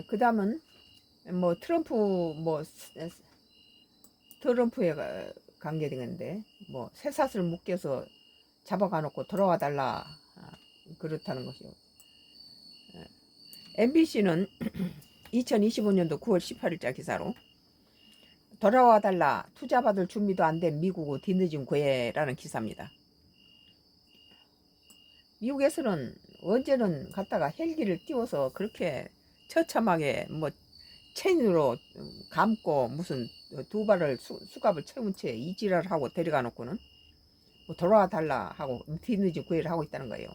그 다음은 뭐 트럼프에 관계되는데 뭐 쇠사슬 묶여서 잡아가 놓고 돌아와 달라 그렇다는 것이요. MBC는 2025년도 9월 18일자 기사로 돌아와 달라 투자받을 준비도 안 된 미국의 뒤늦은 구애라는 기사입니다. 미국에서는 언제는 갔다가 헬기를 띄워서 그렇게 처참하게 뭐 체인으로 감고 무슨 두 발을 수갑을 채운 채 이지랄을 하고 데려가 놓고는 뭐 돌아와 달라 하고 뒤늦은 구애를 하고 있다는 거예요.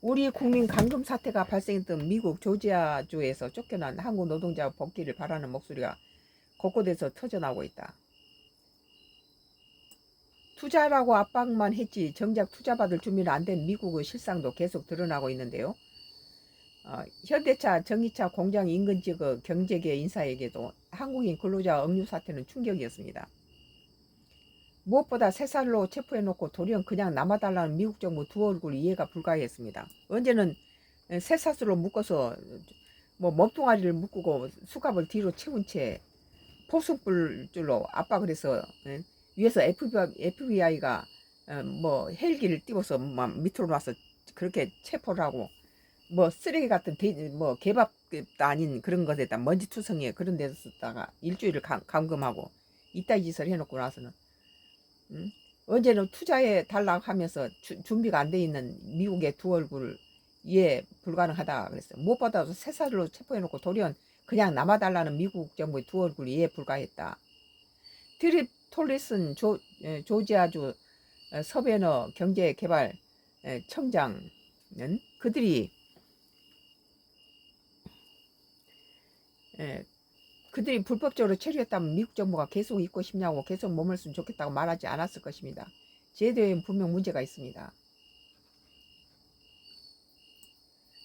우리 국민 감금 사태가 발생했던 미국 조지아주에서 쫓겨난 한국 노동자 복귀를 바라는 목소리가 곳곳에서 터져나오고 있다. 투자라고 압박만 했지 정작 투자받을 준비는 안 된 미국의 실상도 계속 드러나고 있는데요. 현대차, 전기차 공장 인근 지역 경제계 인사에게도 한국인 근로자 억류 사태는 충격이었습니다. 무엇보다 쇠살로 체포해놓고 도리어 그냥 남아달라는 미국 정부 두 얼굴 이해가 불가했습니다. 언제는 쇠사슬로 묶어서 뭐 몸뚱아리를 묶고 수갑을 뒤로 채운 채 포승불줄로 압박을 해서 위에서 FBI가 뭐 헬기를 띄워서 막 밑으로 놔서 그렇게 체포를 하고 뭐 쓰레기 같은 뭐 개밥도 아닌 그런 것에다 먼지투성이에 그런 데서 쓰다가 일주일을 감금하고 이따위 짓을 해놓고 나서는 언제는 투자에 달라고 하면서 준비가 안 돼 있는 미국의 두 얼굴을 이해 불가능하다 그랬어요. 무엇보다도 쇠사슬로 체포해놓고 도리어 그냥 남아달라는 미국 정부의 두 얼굴이 이해 불가했다. 트립 톨리슨 조지아주 서베너 경제개발 청장은 그들이 불법적으로 체류했다면 미국 정부가 계속 있고 싶냐고 계속 머물렀으면 좋겠다고 말하지 않았을 것입니다. 제도에는 분명 문제가 있습니다.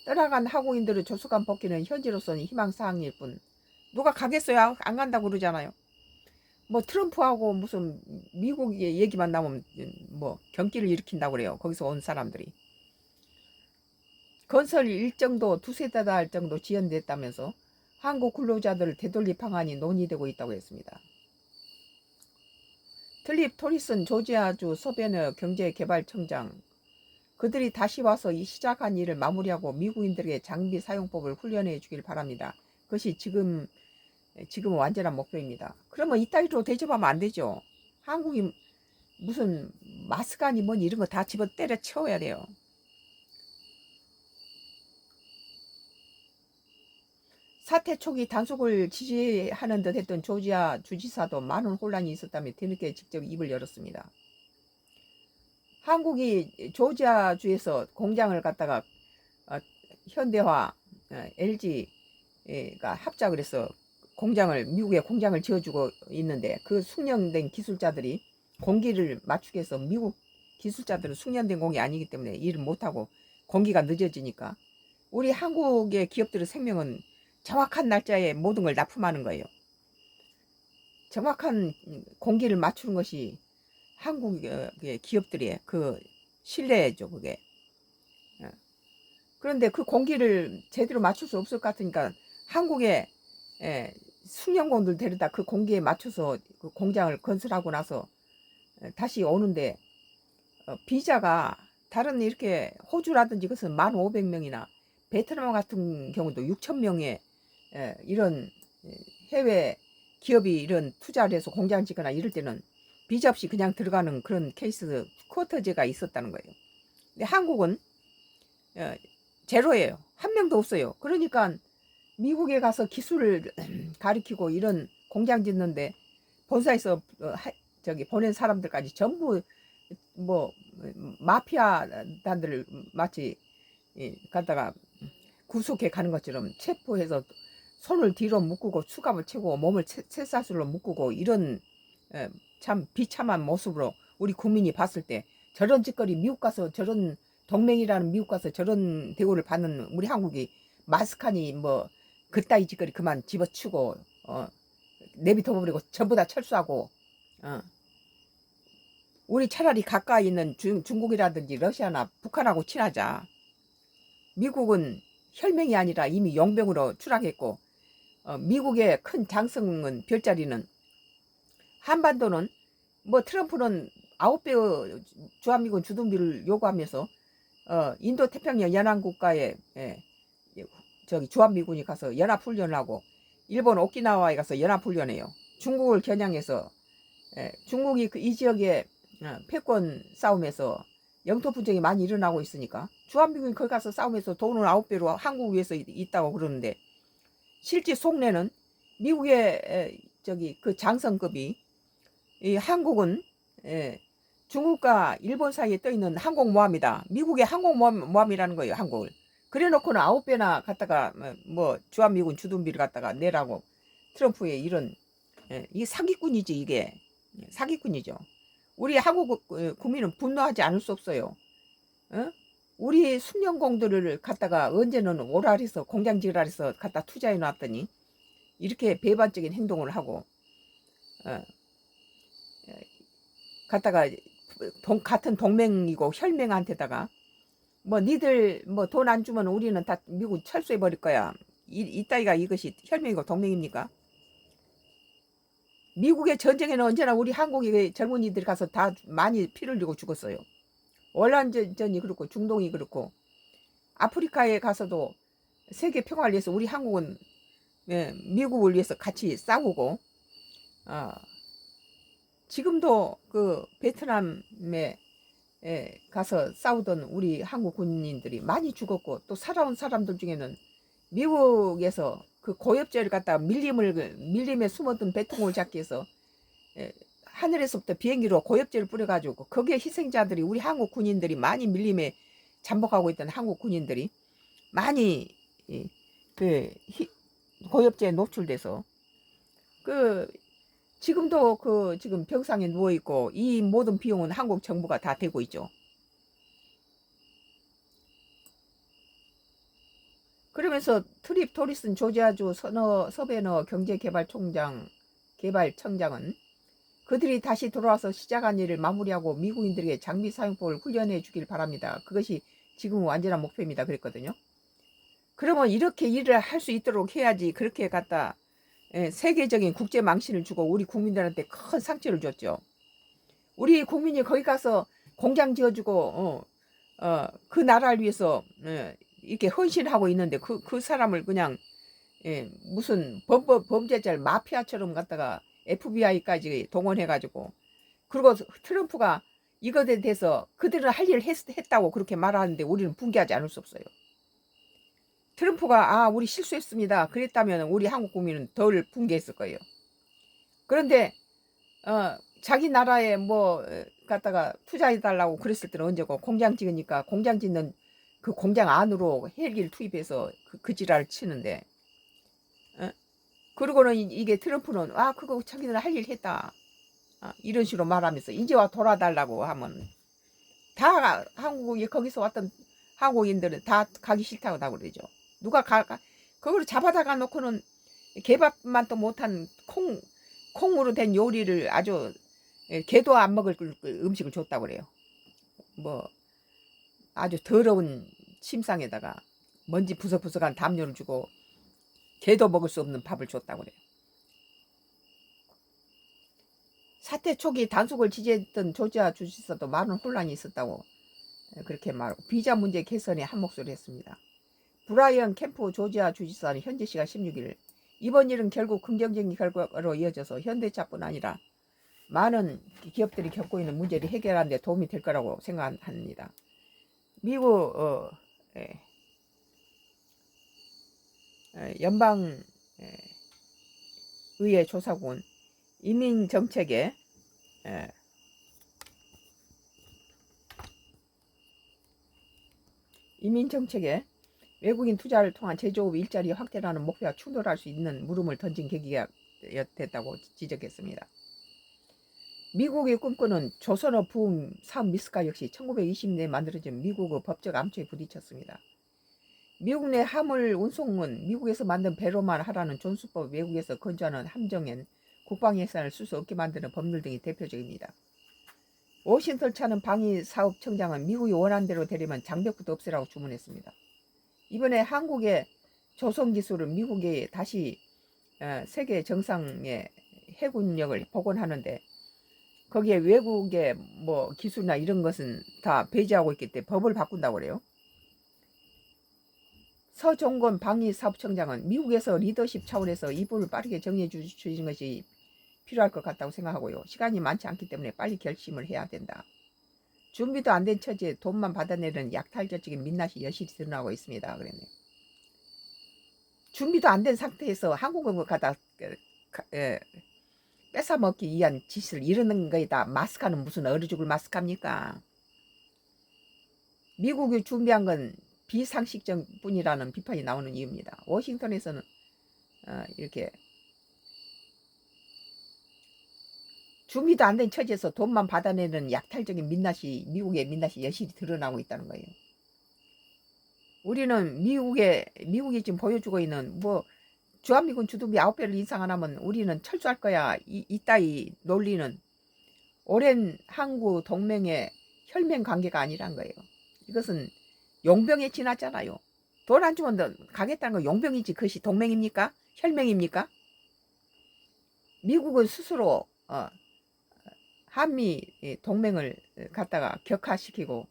떠나간 한국인들의 조속한 복귀는 현재로서는 희망사항일 뿐 누가 가겠어요? 안 간다고 그러잖아요. 뭐 트럼프하고 무슨 미국 얘기만 나오면 뭐 경기를 일으킨다고 그래요. 거기서 온 사람들이. 건설 일정도 두세 달 정도 지연됐다면서 한국 근로자들 되돌릴 방안이 논의되고 있다고 했습니다. 틀립 토리슨 조지아주 서베너 경제개발청장 그들이 다시 와서 이 시작한 일을 마무리하고 미국인들에게 장비 사용법을 훈련해 주길 바랍니다. 그것이 지금 완전한 목표입니다. 그러면 이따위로 대접하면 안 되죠. 한국이 무슨 마스크니 뭐니 이런 거 다 집어 때려 치워야 돼요. 사태 초기 단속을 지지하는 듯 했던 조지아 주지사도 많은 혼란이 있었다며 뒤늦게 직접 입을 열었습니다. 한국이 조지아주에서 공장을 갖다가 현대화, LG가 합작을 해서 미국에 공장을 지어주고 있는데 그 숙련된 기술자들이 공기를 맞추기 위해서 미국 기술자들은 숙련된 공이 아니기 때문에 일을 못하고 공기가 늦어지니까 우리 한국의 기업들의 생명은 정확한 날짜에 모든 걸 납품하는 거예요. 정확한 공기를 맞추는 것이 한국의 기업들의 그 신뢰죠, 그게. 그런데 그 공기를 제대로 맞출 수 없을 것 같으니까 한국의 숙련공들 데려다 그 공기에 맞춰서 그 공장을 건설하고 나서 다시 오는데 비자가 다른 이렇게 호주라든지 그것은 1,500명이나 베트남 같은 경우도 6,000명의 이런 해외 기업이 이런 투자를 해서 공장 짓거나 이럴 때는 비자 없이 그냥 들어가는 그런 케이스 쿼터제가 있었다는 거예요. 근데 한국은 제로예요. 한 명도 없어요. 그러니까 미국에 가서 기술을 가르치고 이런 공장 짓는데 본사에서 저기 보낸 사람들까지 전부 뭐 마피아단들을 마치 갖다가 구속해 가는 것처럼 체포해서 손을 뒤로 묶고 수갑을 채고 몸을 쇠사슬로 묶고 이런 참 비참한 모습으로 우리 국민이 봤을 때 저런 짓거리 미국 가서 저런 동맹이라는 미국 가서 저런 대우를 받는 우리 한국이 마스카니 뭐 그따위 짓거리 그만 집어치고 내비둬 버리고 전부 다 철수하고 우리 차라리 가까이 있는 중국이라든지 러시아나 북한하고 친하자. 미국은 혈맹이 아니라 이미 용병으로 추락했고, 미국의 큰 장성은 별자리는, 한반도는 뭐 트럼프는 9배의 주한미군 주둔비를 요구하면서 인도 태평양 연안국가에 저기 주한미군이 가서 연합훈련하고, 일본 오키나와에 가서 연합훈련해요. 중국을 겨냥해서 중국이 이 지역에 패권 싸움에서 영토 분쟁이 많이 일어나고 있으니까 주한미군이 거기 가서 싸움에서 돈을 9배로 한국 위해서 있다고 그러는데, 실제 속내는 미국의 저기 그 장성급이, 이 한국은 중국과 일본 사이에 떠 있는 항공모함이다. 미국의 항공모함이라는 거예요, 한국을. 그래 놓고는 9배나 갖다가 뭐 주한미군 주둔비를 갖다가 내라고 트럼프의 이런, 이게 사기꾼이지, 이게. 사기꾼이죠. 우리 한국 국민은 분노하지 않을 수 없어요. 우리 숙련공들을 갖다가 언제는 오랄해서 공장지랄해서 갖다 투자해 놨더니 이렇게 배반적인 행동을 하고 갖다가 같은 동맹이고 혈맹한테다가 뭐 니들 뭐 돈 안 주면 우리는 다 미국 철수해 버릴 거야. 이따위가 이것이 혈맹이고 동맹입니까? 미국의 전쟁에는 언제나 우리 한국의 젊은이들이 가서 다 많이 피를 흘리고 죽었어요. 월남전이 그렇고 중동이 그렇고 아프리카에 가서도 세계 평화를 위해서 우리 한국은 미국을 위해서 같이 싸우고, 지금도 그 베트남에 가서 싸우던 우리 한국 군인들이 많이 죽었고, 또 살아온 사람들 중에는 미국에서 그 고엽제를 갖다가 밀림에 숨어든 배통을 잡기 위해서 하늘에서부터 비행기로 고엽제를 뿌려가지고 거기에 희생자들이 우리 한국 군인들이 많이 밀림에 잠복하고 있던 한국 군인들이 많이 그 고엽제에 노출돼서 그 지금도 그 지금 병상에 누워 있고, 이 모든 비용은 한국 정부가 다 대고 있죠. 그러면서 트립 토리슨 조지아주 서베너 개발청장은 그들이 다시 돌아와서 시작한 일을 마무리하고 미국인들에게 장비 사용법을 훈련해 주길 바랍니다. 그것이 지금 완전한 목표입니다. 그랬거든요. 그러면 이렇게 일을 할 수 있도록 해야지. 그렇게 갖다 세계적인 국제 망신을 주고 우리 국민들한테 큰 상처를 줬죠. 우리 국민이 거기 가서 공장 지어주고 그 나라를 위해서 이렇게 헌신하고 있는데 그 사람을 그냥 무슨 범죄자 마피아처럼 갖다가 FBI까지 동원해가지고, 그리고 트럼프가 이것에 대해서 그들은 할 일을 했다고 그렇게 말하는데 우리는 분개하지 않을 수 없어요. 트럼프가 우리 실수했습니다 그랬다면 우리 한국 국민은 덜 분개했을 거예요. 그런데 자기 나라에 뭐 갖다가 투자해달라고 그랬을 때는 언제고, 공장 지으니까 공장 짓는 그 공장 안으로 헬기를 투입해서 그 지랄을 치는데, 그러고는 이게 트럼프는 그거 자기는 할 일 했다 이런 식으로 말하면서 이제 와 돌아달라고 하면, 다 한국에 거기서 왔던 한국인들은 다 가기 싫다고 다 그러죠. 누가 그걸 잡아다가 놓고는 개밥만 또 못한 콩으로 된 요리를 아주 개도 안 먹을 음식을 줬다고 그래요. 뭐 아주 더러운 침상에다가 먼지 부석부석한 담요를 주고 개도 먹을 수 없는 밥을 줬다고 그래요. 사태 초기 단속을 지지했던 조지아 주지사도 많은 혼란이 있었다고 그렇게 말하고, 비자 문제 개선에 한 목소리 했습니다. 브라이언 캠프 조지아 주지사는 현재 시간 16일 이번 일은 결국 긍정적인 결과로 이어져서 현대차뿐 아니라 많은 기업들이 겪고 있는 문제를 해결하는 데 도움이 될 거라고 생각합니다. 미국 연방 의회 조사국은 이민정책에 외국인 투자를 통한 제조업 일자리 확대라는 목표와 충돌할 수 있는 물음을 던진 계기가 됐다고 지적했습니다. 미국의 꿈꾸는 조선업 부흥 사업 미스가 역시 1920년대에 만들어진 미국의 법적 암초에 부딪혔습니다. 미국 내 화물 운송은 미국에서 만든 배로만 하라는 존수법, 외국에서 건조하는 함정엔 국방 예산을 쓸 수 없게 만드는 법률 등이 대표적입니다. 워싱턴 차는 방위사업청장은 미국이 원하는 대로 되려면 장벽부터 없애라고 주문했습니다. 이번에 한국의 조선 기술을 미국이 다시 세계 정상의 해군력을 복원하는데 거기에 외국의 뭐 기술이나 이런 것은 다 배제하고 있기 때문에 법을 바꾼다고 그래요. 서종건 방위사업청장은 미국에서 리더십 차원에서 이 부분을 빠르게 정리해 주시는 것이 필요할 것 같다고 생각하고요. 시간이 많지 않기 때문에 빨리 결심을 해야 된다. 준비도 안 된 처지에 돈만 받아내는 약탈적인 민낯이 여실히 드러나고 있습니다. 그랬네요. 준비도 안 된 상태에서 한국을 갖다 뺏어먹기 위한 짓을 이러는 거에다 마스카는 무슨 어리 죽을 마스카입니까? 미국이 준비한 건 비상식적 뿐이라는 비판이 나오는 이유입니다. 워싱턴에서는 이렇게 준비도 안 된 처지에서 돈만 받아내는 약탈적인 민낯이 미국의 민낯이 여실히 드러나고 있다는 거예요. 우리는 미국이 지금 보여주고 있는 뭐 주한미군 주둔비 9배를 인상 안 하면 우리는 철수할 거야 이따위 논리는 오랜 한국 동맹의 혈맹 관계가 아니란 거예요. 이것은 용병에 지났잖아요. 돈 안 주면 가겠다는 거 용병이지 그것이 동맹입니까? 혈맹입니까? 미국은 스스로 한미 동맹을 갖다가 격화시키고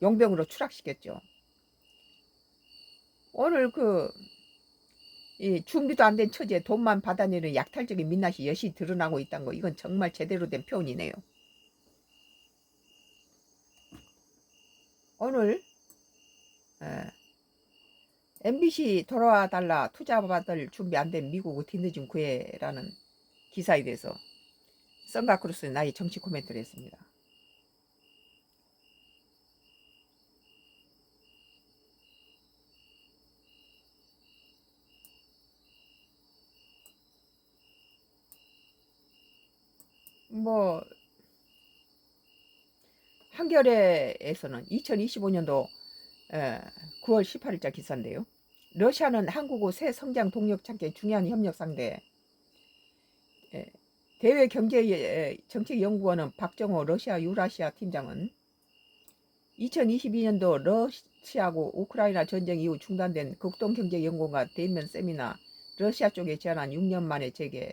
용병으로 추락시켰죠. 오늘 이 준비도 안 된 처지에 돈만 받아내는 약탈적인 민낯이 여실히 드러나고 있다는 거 이건 정말 제대로 된 표현이네요. 오늘 MBC 돌아와 달라 투자받을 준비 안 된 미국 뒤늦은 구애라는 기사에 대해서 선가크루스의 나의 정치 코멘트를 했습니다. 뭐 한겨레에서는 2025년도 9월 18일자 기사인데요. 러시아는 한국의 새 성장 동력 찾기에 중요한 협력 상대. 대외경제정책연구원은 박정호 러시아 유라시아 팀장은 2022년도 러시아하고 우크라이나 전쟁 이후 중단된 극동경제연구원과 대면 세미나 러시아 쪽에 제안한 6년 만에 재개.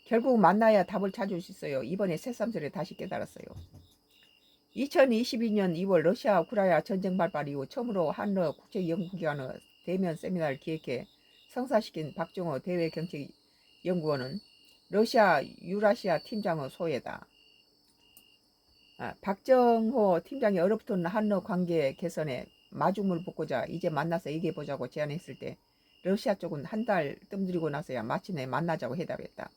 결국 만나야 답을 찾을 수 있어요. 이번에 새삼스레 다시 깨달았어요. 2022년 2월 러시아 우크라이나 전쟁 발발 이후 처음으로 한러 국제연구기관의 대면 세미나를 기획해 성사시킨 박정호 대외경제연구원은 러시아 유라시아 팀장의 소외다. 박정호 팀장이 얼어붙은 한러 관계 개선에 마중물 붓고자 이제 만나서 얘기해보자고 제안했을 때 러시아 쪽은 한 달 뜸들이고 나서야 마침내 만나자고 해답했다.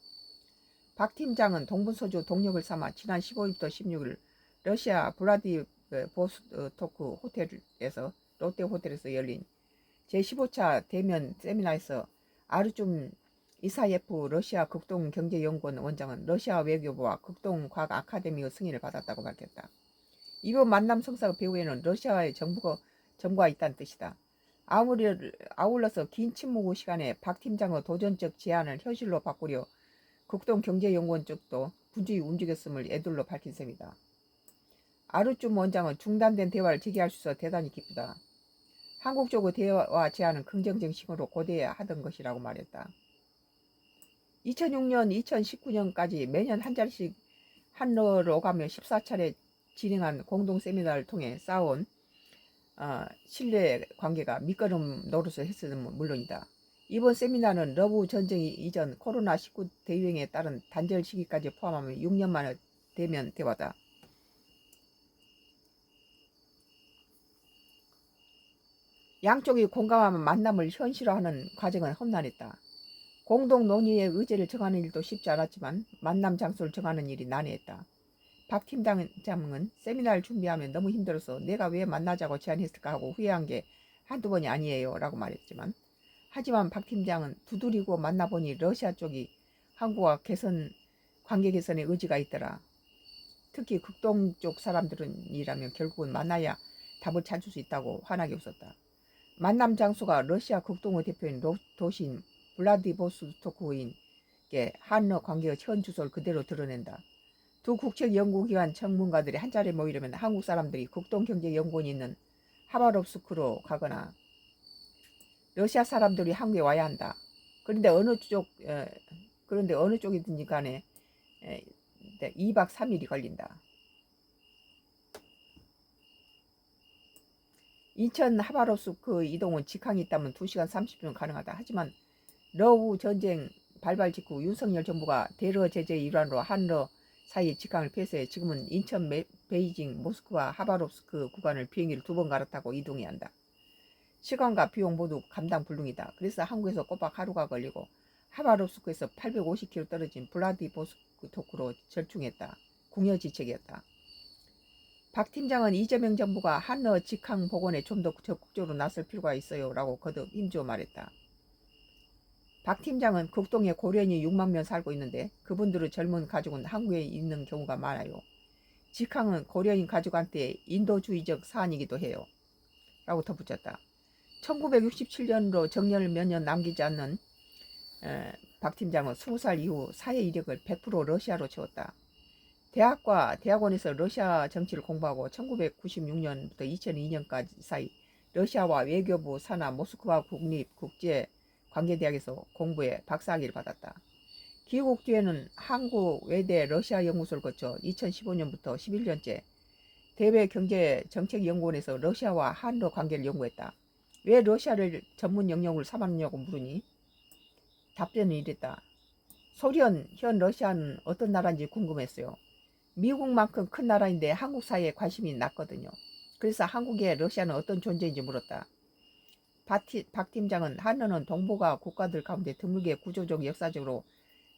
박 팀장은 동분서주 동력을 삼아 지난 15일부터 16일 러시아 블라디보스토크 호텔에서 롯데호텔에서 열린 제15차 대면 세미나에서 아르좀 이사예프 러시아 극동경제연구원 원장은 러시아 외교부와 극동과학 아카데미의 승인을 받았다고 밝혔다. 이번 만남 성사의 배후에는 러시아의 정부가 있다는 뜻이다. 아울러서 긴 침묵 후 시간에 박 팀장의 도전적 제안을 현실로 바꾸려 극동경제연구원 쪽도 분주히 움직였음을 애둘러 밝힌 셈이다. 아르좀 원장은 중단된 대화를 재개할 수 있어 대단히 기쁘다. 한국 쪽의 대화 제안은 긍정적 싱으로 고대해야 하던 것이라고 말했다. 2006년, 2019년까지 매년 한 자리씩 한러로 가며 14차례 진행한 공동 세미나를 통해 쌓아온 신뢰 관계가 밑거름 노릇을 했으면 물론이다. 이번 세미나는 러브 전쟁 이전 코로나19 대유행에 따른 단절 시기까지 포함하면 6년 만에 대면 대화다. 양쪽이 공감하면 만남을 현실화하는 과정은 험난했다. 공동 논의의 의제를 정하는 일도 쉽지 않았지만 만남 장소를 정하는 일이 난해했다. 박 팀장은 세미나를 준비하면 너무 힘들어서 내가 왜 만나자고 제안했을까 하고 후회한 게 한두 번이 아니에요 라고 말했지만 하지만 박 팀장은 두드리고 만나보니 러시아 쪽이 한국과 관계 개선의 의지가 있더라. 특히 극동 쪽 사람들이라면 결국은 만나야 답을 찾을 수 있다고 환하게 웃었다. 만남 장소가 러시아 극동의 대표인 도시인 블라디보스토크인 한러 관계의 현 주소를 그대로 드러낸다. 두 국책연구기관 전문가들이 한자리에 모이려면 한국 사람들이 극동경제연구원이 있는 하바롭스크로 가거나 러시아 사람들이 한국에 와야 한다. 그런데 어느 쪽이든지 간에 2박 3일이 걸린다. 인천 하바롭스크 이동은 직항이 있다면 2시간 30분 가능하다. 하지만 러우 전쟁 발발 직후 윤석열 정부가 대러 제재의 일환으로 한러 사이 직항을 폐쇄해 지금은 인천, 베이징, 모스크바, 하바롭스크 구간을 비행기를 2번 갈아타고 이동해야 한다. 시간과 비용 모두 감당 불능이다. 그래서 한국에서 꼬박 하루가 걸리고 하바롭스크에서 850km 떨어진 블라디보스토크로 절충했다. 궁여지책이었다. 박 팀장은 이재명 정부가 한러 직항 복원에 좀 더 적극적으로 나설 필요가 있어요 라고 거듭 힘주어 말했다. 박 팀장은 극동에 고려인이 6만 명 살고 있는데 그분들의 젊은 가족은 한국에 있는 경우가 많아요. 직항은 고려인 가족한테 인도주의적 사안이기도 해요 라고 덧붙였다. 1967년으로 정년을 몇 년 남기지 않는 박 팀장은 20살 이후 사회 이력을 100% 러시아로 채웠다. 대학과 대학원에서 러시아 정치를 공부하고 1996년부터 2002년까지 사이 러시아와 외교부 산하 모스크바 국립국제관계대학에서 공부해 박사학위를 받았다. 귀국 뒤에는 한국 외대 러시아 연구소를 거쳐 2015년부터 11년째 대외경제정책연구원에서 러시아와 한러 관계를 연구했다. 왜 러시아를 전문 영역으로 삼았냐고 물으니 답변은 이랬다. 소련, 현 러시아는 어떤 나라인지 궁금했어요. 미국만큼 큰 나라인데 한국 사회에 관심이 낮거든요. 그래서 한국에 러시아는 어떤 존재인지 물었다. 박 팀장은 한러는 동북아 국가들 가운데 드물게 구조적 역사적으로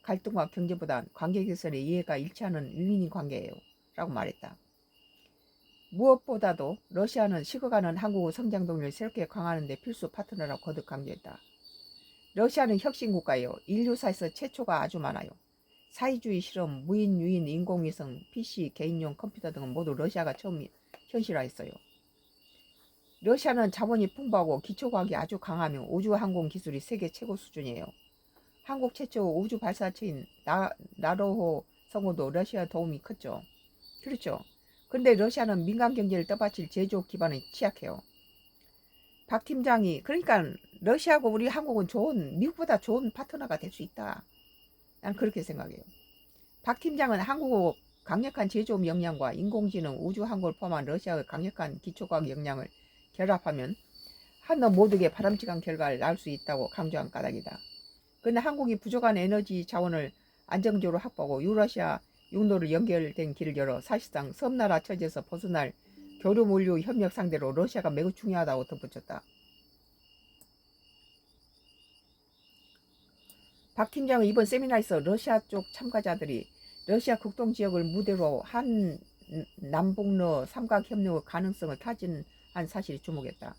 갈등과 경제보단 관계 개선에 이해가 일치하는 윈윈 관계예요 라고 말했다. 무엇보다도 러시아는 식어가는 한국의 성장 동력을 새롭게 강화하는 데 필수 파트너라고 거듭 강조했다. 러시아는 혁신국가예요. 인류사에서 최초가 아주 많아요. 사회주의 실험, 무인 유인 인공위성, PC, 개인용 컴퓨터 등은 모두 러시아가 처음 현실화했어요. 러시아는 자본이 풍부하고 기초과학이 아주 강하며 우주항공 기술이 세계 최고 수준이에요. 한국 최초 우주 발사체인 나로호 성우도 러시아 도움이 컸죠. 그렇죠. 그런데 러시아는 민간 경제를 떠받칠 제조업 기반이 취약해요. 박 팀장이 그러니까 러시아하고 우리 한국은 미국보다 좋은 파트너가 될 수 있다. 난 그렇게 생각해요. 박 팀장은 한국의 강력한 제조업 역량과 인공지능, 우주항공을 포함한 러시아의 강력한 기초과학 역량을 결합하면 한너 모두에게 바람직한 결과를 낳을 수 있다고 강조한 까닭이다. 그런데 한국이 부족한 에너지 자원을 안정적으로 확보하고 유러시아 육로를 연결된 길을 열어 사실상 섬나라 처지에서 벗어날 교류 물류 협력 상대로 러시아가 매우 중요하다고 덧붙였다. 박 팀장은 이번 세미나에서 러시아 쪽 참가자들이 러시아 극동 지역을 무대로 한 남북러 삼각협력의 가능성을 타진한 사실에 주목했다.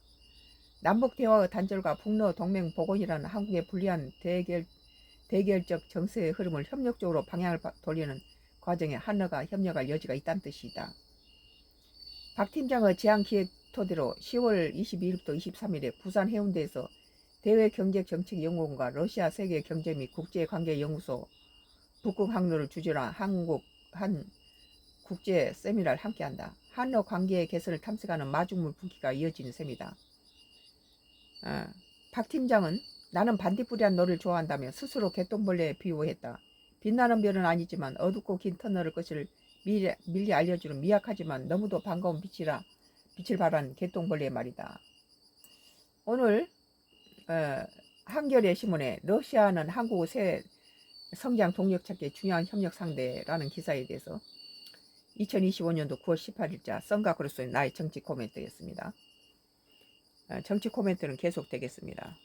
남북 대화의 단절과 북러 동맹 복원이라는 한국의 불리한 대결적 정세의 흐름을 협력적으로 방향을 돌리는 과정에 한러가 협력할 여지가 있다는 뜻이다. 박 팀장의 제안 기획 토대로 10월 22일부터 23일에 부산 해운대에서 대외경제정책연구원과 러시아 세계경제 및 국제관계연구소 북극 항로를 주제로 한 국제 세미나를 함께한다. 한러 관계의 개선을 탐색하는 마중물 분기가 이어지는 셈이다. 박 팀장은 나는 반딧불이란 너를 좋아한다며 스스로 개똥벌레에 비유했다. 빛나는 별은 아니지만 어둡고 긴 터널의 것을 미리 알려주는 미약하지만 너무도 반가운 빛을 발한 개똥벌레의 말이다. 오늘 한겨레 신문에 러시아는 한국의 새 성장 동력 찾기의 중요한 협력 상대라는 기사에 대해서 2025년도 9월 18일자 썬가그로스의 나의 정치 코멘트였습니다. 정치 코멘트는 계속 되겠습니다.